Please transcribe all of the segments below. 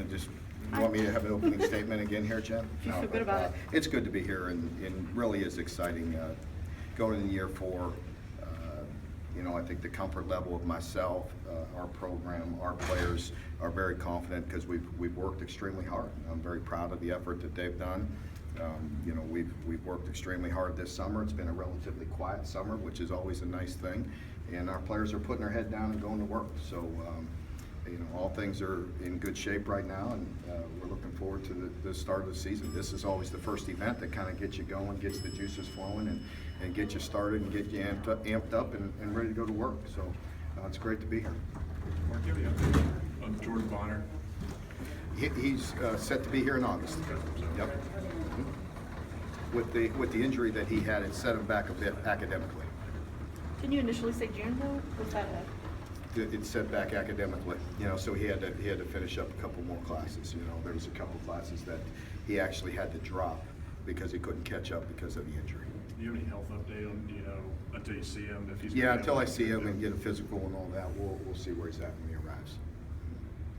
Just you want me to have an opening statement again here, Jen? You feel good about it. It's good to be here, and really is exciting going into year 4. I think the comfort level of myself, our program, our players are very confident because we've worked extremely hard. I'm very proud of the effort that they've done. We've worked extremely hard this summer. It's been a relatively quiet summer, which is always a nice thing, and our players are putting their head down and going to work. So, all things are in good shape right now, and we're looking forward to the start of the season. This is always the first event that kind of gets you going, gets the juices flowing, and get you started and get you amped up and ready to go to work. So it's great to be here. Mark, give me an update on Jordan Bonner. He's set to be here in August. Yep. With the injury that he had, it set him back a bit academically. Didn't you initially say June though? Was that It set back academically, so he had to finish up a couple more classes. There was a couple classes that he actually had to drop because he couldn't catch up because of the injury. Do you have any health update on, until you see him? If he's Until I see him and get a physical and all that, we'll see where he's at when he arrives.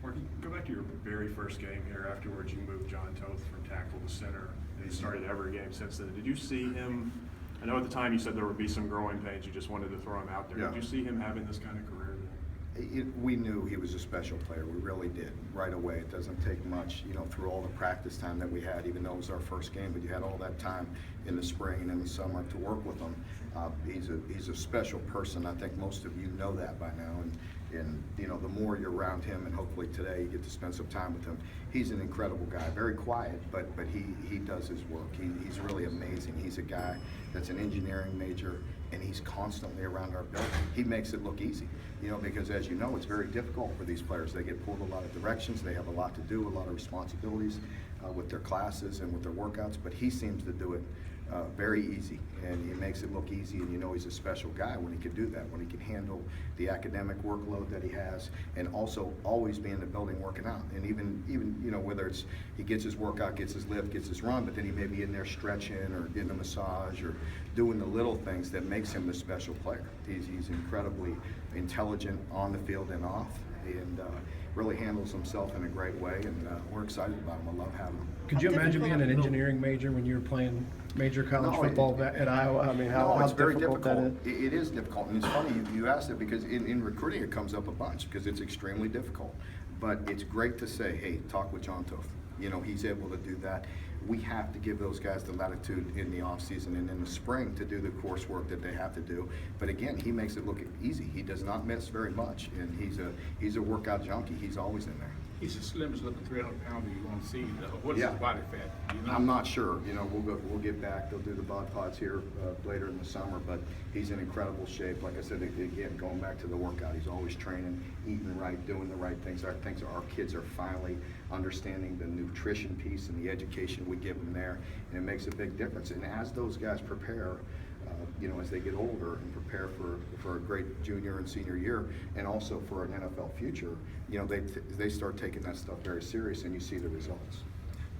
Mark, go back to your very first game here. Afterwards, you moved John Toth from tackle to center, and he started every game since then. Did you see him? I know at the time you said there would be some growing pains. You just wanted to throw him out there. Yeah. Did you see him having this kind of career? We knew he was a special player. We really did right away. It doesn't take much, through all the practice time that we had, even though it was our first game, but you had all that time in the spring and in the summer to work with him. He's a special person. I think most of you know that by now, and the more you're around him, and hopefully today you get to spend some time with him. He's an incredible guy, very quiet, but he does his work. He's really amazing. He's a guy that's an engineering major, and he's constantly around our building. He makes it look easy, because as you know, it's very difficult for these players. They get pulled a lot of directions. They have a lot to do, a lot of responsibilities with their classes and with their workouts, but he seems to do it very easy, and he makes it look easy, and he's a special guy when he can do that, when he can handle the academic workload that he has, and also always be in the building working out. And even whether it's he gets his workout, gets his lift, gets his run, but then he may be in there stretching or getting a massage or doing the little things that makes him the special player. He's incredibly intelligent on the field and off, and really handles himself in a great way, and we're excited about him. I love having him. Could you imagine being an engineering major when you were playing major college football at Iowa? I mean, how it's very difficult that is? It is difficult, and it's funny you asked it because in recruiting it comes up a bunch because it's extremely difficult. But it's great to say, hey, talk with John Toth. He's able to do that. We have to give those guys the latitude in the off season and in the spring to do the coursework that they have to do. But again, he makes it look easy. He does not miss very much, and he's a workout junkie. He's always in there. He's the slimmest looking 300-pounder you're going to see. What is his body fat? I'm not sure. We'll get back. They'll do the bod pods here later in the summer, but he's in incredible shape. Like I said, again, going back to the workout, he's always training, eating right, doing the right things. Our kids are finally understanding the nutrition piece and the education we give them there, and it makes a big difference. And as those guys prepare, as they get older and prepare for a great junior and senior year, and also for an NFL future, they start taking that stuff very serious, and you see the results.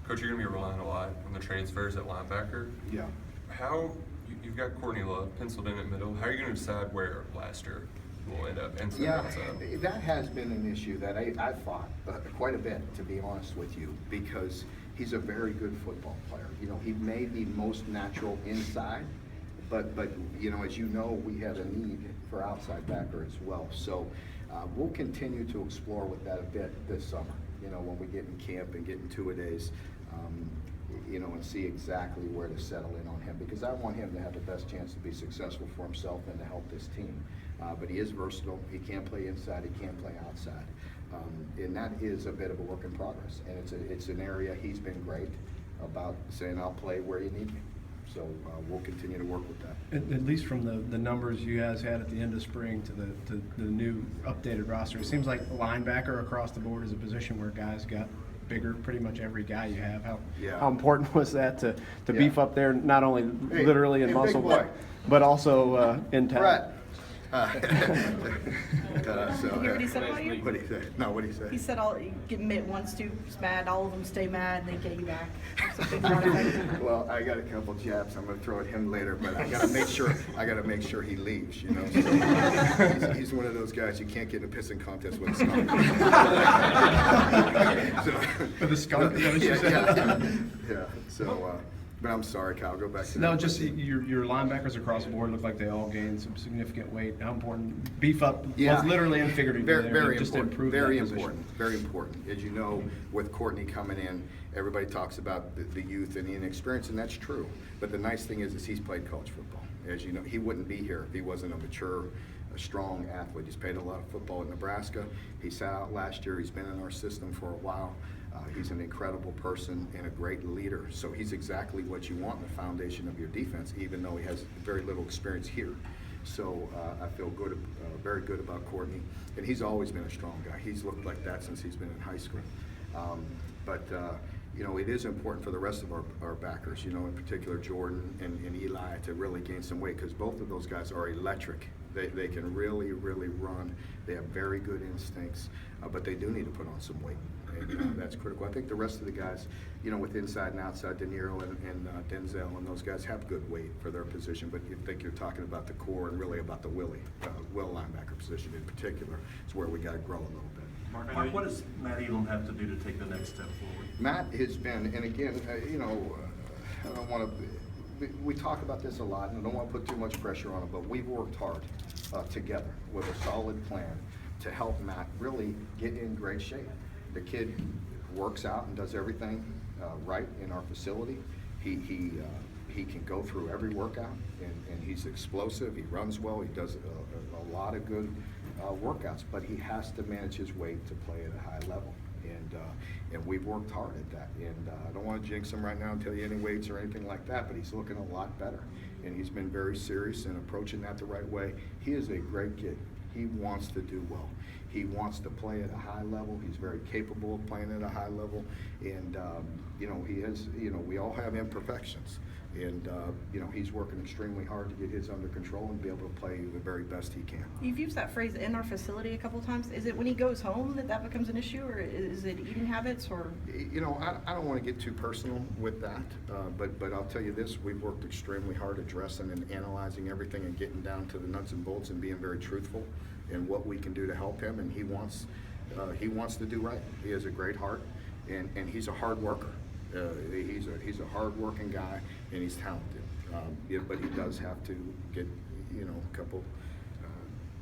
Coach, you're going to be relying a lot on the transfers at linebacker. Yeah. You've got Courtney Love penciled in at middle. How are you going to decide where Blaster will end up inside or outside? That has been an issue that I fought quite a bit, to be honest with you, because he's a very good football player. He may be most natural inside, but as you know, we have a need for outside backer as well. So we'll continue to explore with that a bit this summer. When we get in camp and get in two-a-days, and see exactly where to settle in on him, because I want him to have the best chance to be successful for himself and to help this team. But he is versatile. He can play inside. He can play outside, and that is a bit of a work in progress. And it's an area he's been great about saying, "I'll play where you need me." So we'll continue to work with that. At least from the numbers you guys had at the end of spring to the new updated roster, it seems like linebacker across the board is a position where guys got bigger. Pretty much every guy you have. How important was that to beef up there, not only literally in muscle, but also in talent? You hear what he said about you? What did he say? No, what did he say? He said, "All get admit one Stoops mad, all of them stay mad, and they get you back." That's a big part of it. Well, I got a couple jabs. I'm going to throw at him later, but I got to make sure he leaves. So he's one of those guys you can't get in a pissing contest with. So With a skunk, is that what you Yeah, said? yeah. So, but I'm sorry, Kyle, go back to No, that. just your linebackers across the board look like they all gained some significant weight. How important beef up, Yeah. both literally and figuratively, Very, there, very just to important. improve Very that position. important. Very important. As you know, with Courtney coming in, everybody talks about the youth and the inexperience, and that's true. But the nice thing is he's played college football. As you know, he wouldn't be here if he wasn't a mature, a strong athlete. He's played a lot of football in Nebraska. He sat out last year. He's been in our system for a while. He's an incredible person and a great leader. So he's exactly what you want in the foundation of your defense, even though he has very little experience here. So I feel good, very good about Courtney. And he's always been a strong guy. He's looked like that since he's been in high school. You know, it is important for the rest of our backers, you know, in particular Jordan and Eli, to really gain some weight, because both of those guys are electric. They can really, really run. They have very good instincts, but they do need to put on some weight. And that's critical. I think the rest of the guys, you know, with inside and outside, De Niro and Denzel and those guys have good weight for their position, but you think you're talking about the core and really about the Will linebacker position in particular. It's where we got to grow a little bit. Mark, what does Matt Elam have to do to take the next step forward? Matt has been, and again, you know, I don't want to, we talk about this a lot, and I don't want to put too much pressure on him, but we've worked hard together with a solid plan to help Matt really get in great shape. The kid works out and does everything right in our facility. He can go through every workout, and he's explosive. He runs well. He does a lot of good workouts, but he has to manage his weight to play at a high level. And we've worked hard at that. And I don't want to jinx him right now and tell you any weights or anything like that, but he's looking a lot better. And he's been very serious in approaching that the right way. He is a great kid. He wants to do well. He wants to play at a high level. He's very capable of playing at a high level. And, you know, he has, you know, we all have imperfections. And, you know, he's working extremely hard to get his under control and be able to play the very best he can. You've used that phrase "in our facility" a couple times. Is it when he goes home that becomes an issue, or is it eating habits, or? You know, I don't want to get too personal with that, but I'll tell you this: we've worked extremely hard addressing and analyzing everything and getting down to the nuts and bolts and being very truthful in what we can do to help him. And he wants to do right. He has a great heart, and he's a hard worker. He's a hard-working guy, and he's talented. Yeah, but he does have to get, you know, a couple,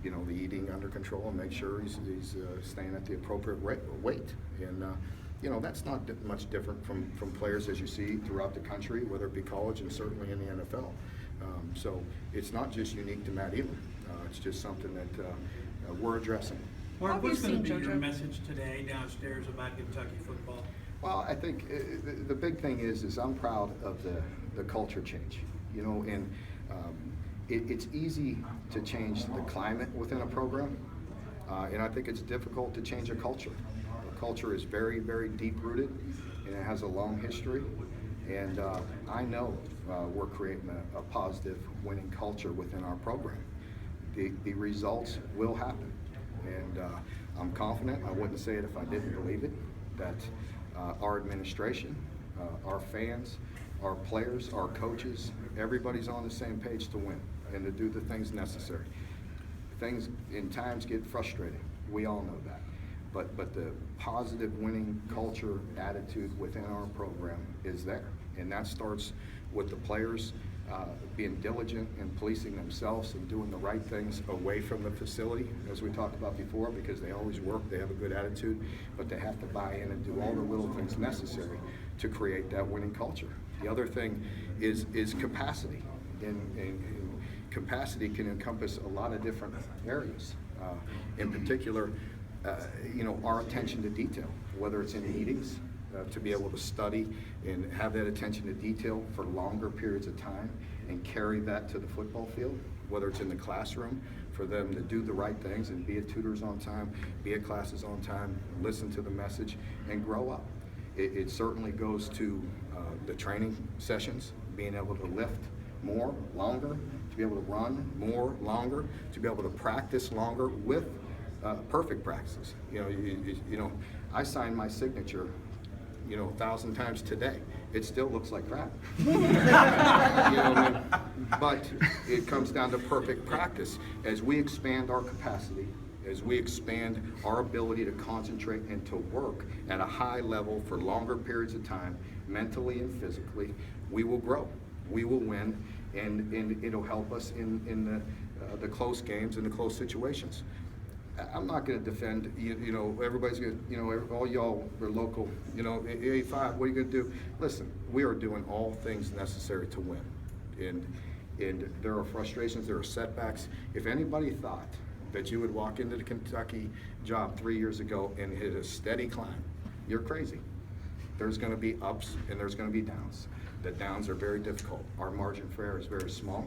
you know, the eating under control and make sure he's staying at the appropriate weight. And you know, that's not much different from players as you see throughout the country, whether it be college and certainly in the NFL. So it's not just unique to Matt Elam. It's just something that we're addressing. Mark, what's going to be your JoJo? message today downstairs about Kentucky football? Well, I think the big thing is I'm proud of the culture change, you know, and it's easy to change the climate within a program, and I think it's difficult to change a culture. A culture is very, very deep-rooted, and it has a long history, and I know we're creating a positive winning culture within our program. The results will happen, and I'm confident, I wouldn't say it if I didn't believe it, that our administration, our fans, our players, our coaches, everybody's on the same page to win and to do the things necessary. Things in times get frustrating. We all know that. But the positive winning culture attitude within our program is there. And that starts with the players being diligent and policing themselves and doing the right things away from the facility, as we talked about before, because they always work, they have a good attitude, but they have to buy in and do all the little things necessary to create that winning culture. The other thing is capacity, and capacity can encompass a lot of different areas. In particular, you know, our attention to detail, whether it's in meetings, to be able to study and have that attention to detail for longer periods of time and carry that to the football field, whether it's in the classroom, for them to do the right things and be at tutors on time, be at classes on time, listen to the message, and grow up. It certainly goes to the training sessions, being able to lift more, longer, to be able to run more, longer, to be able to practice longer with perfect practices. You know, I signed my signature, you know, 1,000 times today. It still looks like crap. You know what I mean? But it comes down to perfect practice. As we expand our capacity, as we expand our ability to concentrate and to work at a high level for longer periods of time, mentally and physically, we will grow, we will win, and it'll help us in the close games and the close situations. I'm not going to defend, you know, everybody's going to, you know, all y'all are local, you know, 85, what are you going to do? Listen, we are doing all things necessary to win. And there are frustrations, there are setbacks. If anybody thought that you would walk into the Kentucky job 3 years ago and hit a steady climb, you're crazy. There's going to be ups and there's going to be downs. The downs are very difficult. Our margin for error is very small,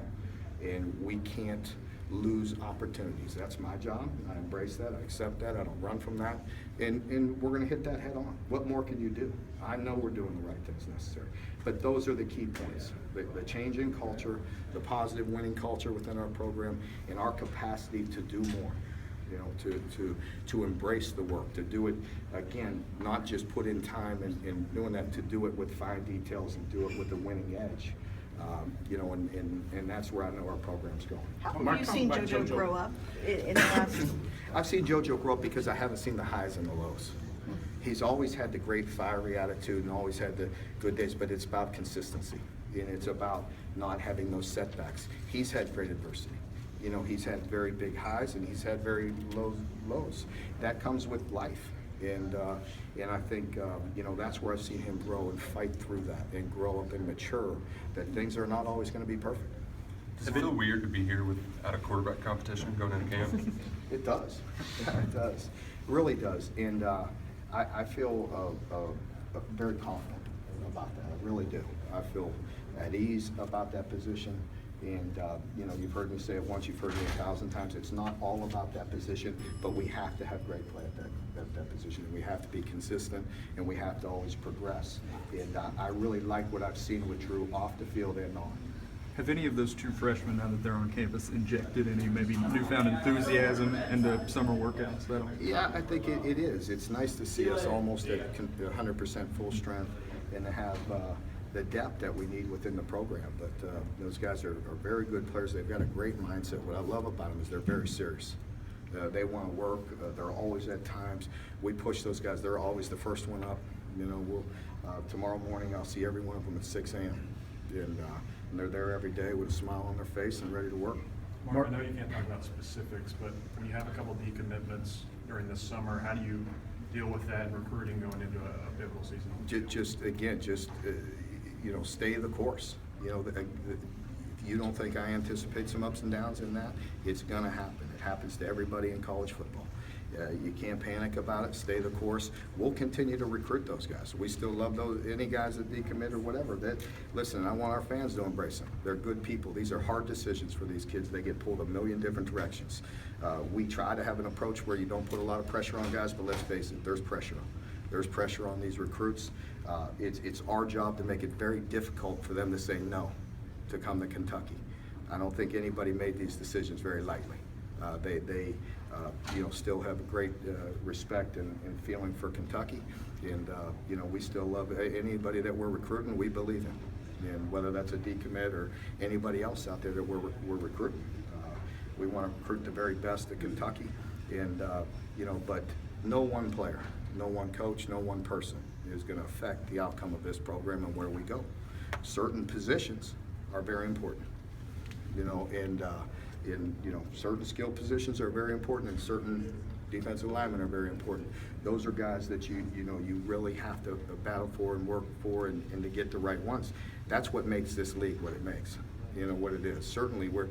and we can't lose opportunities. That's my job. I embrace that. I accept that. I don't run from that. And we're going to hit that head on. What more can you do? I know we're doing the right things necessary. But those are the key points. The change in culture, the positive winning culture within our program, and our capacity to do more. You know, to embrace the work, to do it, again, not just put in time and doing that, to do it with fine details and do it with a winning edge. You know, and that's where I know our program's going. How Mark, have you seen talk about JoJo grow up in the last? I've seen JoJo grow up because I haven't seen the highs and the lows. He's always had the great fiery attitude and always had the good days, but it's about consistency, and it's about not having those setbacks. He's had great adversity. You know, he's had very big highs and he's had very low lows. That comes with life. And I think, you know, that's where I've seen him grow and fight through that and grow up and mature, that things are not always going to be perfect. Does it feel weird to be here at a quarterback competition going into camp? It does. Yeah, it does. It really does. And I feel very confident about that. I really do. I feel at ease about that position. And, you know, you've heard me say it once, you've heard me 1,000 times. It's not all about that position, but we have to have great play at that position. And we have to be consistent, and we have to always progress. And I really like what I've seen with Drew off the field and on. Have any of those true freshmen, now that they're on campus, injected any maybe newfound enthusiasm into summer workouts? Yeah, I think it is. It's nice to see us almost at 100% full strength and to have the depth that we need within the program. But those guys are very good players. They've got a great mindset. What I love about them is they're very serious. They want to work. They're always at times. We push those guys. They're always the first one up. You know, tomorrow morning I'll see every one of them at 6 a.m. And they're there every day with a smile on their face and ready to work. Mark, I know you can't talk about specifics, but when you have a couple decommitments during the summer, how do you deal with that in recruiting going into a pivotal season? Just you know, stay the course. You know, you don't think I anticipate some ups and downs in that? It's going to happen. It happens to everybody in college football. You can't panic about it. Stay the course. We'll continue to recruit those guys. We still love any guys that decommit or whatever. Listen, I want our fans to embrace them. They're good people. These are hard decisions for these kids. They get pulled a million different directions. We try to have an approach where you don't put a lot of pressure on guys, but let's face it, there's pressure. There's pressure on these recruits. It's our job to make it very difficult for them to say no to come to Kentucky. I don't think anybody made these decisions very lightly. They you know, still have a great respect and feeling for Kentucky, and you know, we still love anybody that we're recruiting. We believe in, and whether that's a decommit or anybody else out there that we're recruiting, we want to recruit the very best of Kentucky, and you know, but no one player, no one coach, no one person is going to affect the outcome of this program and where we go. Certain positions are very important, you know, and you know, certain skill positions are very important, and certain defensive linemen are very important. Those are guys that you know, you really have to battle for and work for, and to get the right ones. That's what makes this league what it makes. You know what it is. Certainly, we're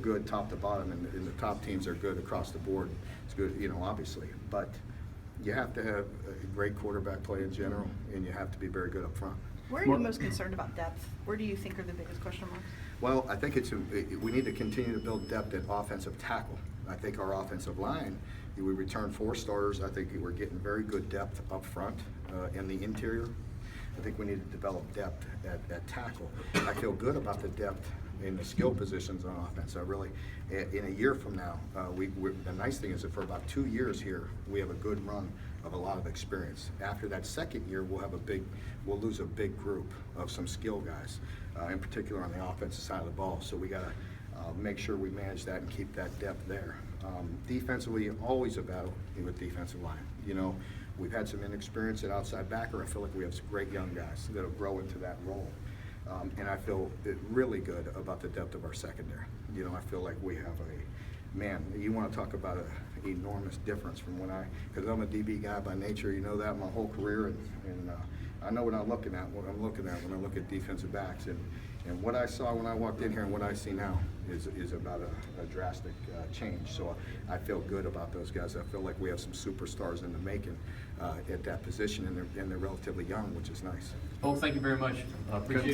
good top to bottom, and the top teams are good across the board. It's good, you know, obviously, but you have to have a great quarterback play in general, and you have to be very good up front. Where are you most concerned about depth? Where do you think are the biggest question marks? Well, I think we need to continue to build depth at offensive tackle. I think our offensive line, we returned 4 starters. I think we're getting very good depth up front in the interior. I think we need to develop depth at tackle. I feel good about the depth in the skill positions on offense. I really, in a year from now, the nice thing is that for about 2 years here, we have a good run of a lot of experience. After that second year, we'll lose a big group of some skill guys, in particular on the offensive side of the ball. So we got to make sure we manage that and keep that depth there. Defensively, always a battle with defensive line. You know, we've had some inexperience at outside backer. I feel like we have some great young guys that'll grow into that role. And I feel really good about the depth of our secondary. You know, I feel like we have man, you want to talk about an enormous difference from because I'm a DB guy by nature, you know that my whole career, and I know what I'm looking at when I look at defensive backs. And what I saw when I walked in here and what I see now is about a drastic change. So I feel good about those guys. I feel like we have some superstars in the making at that position, and they're relatively young, which is nice. Oh, thank you very much. Appreciate it.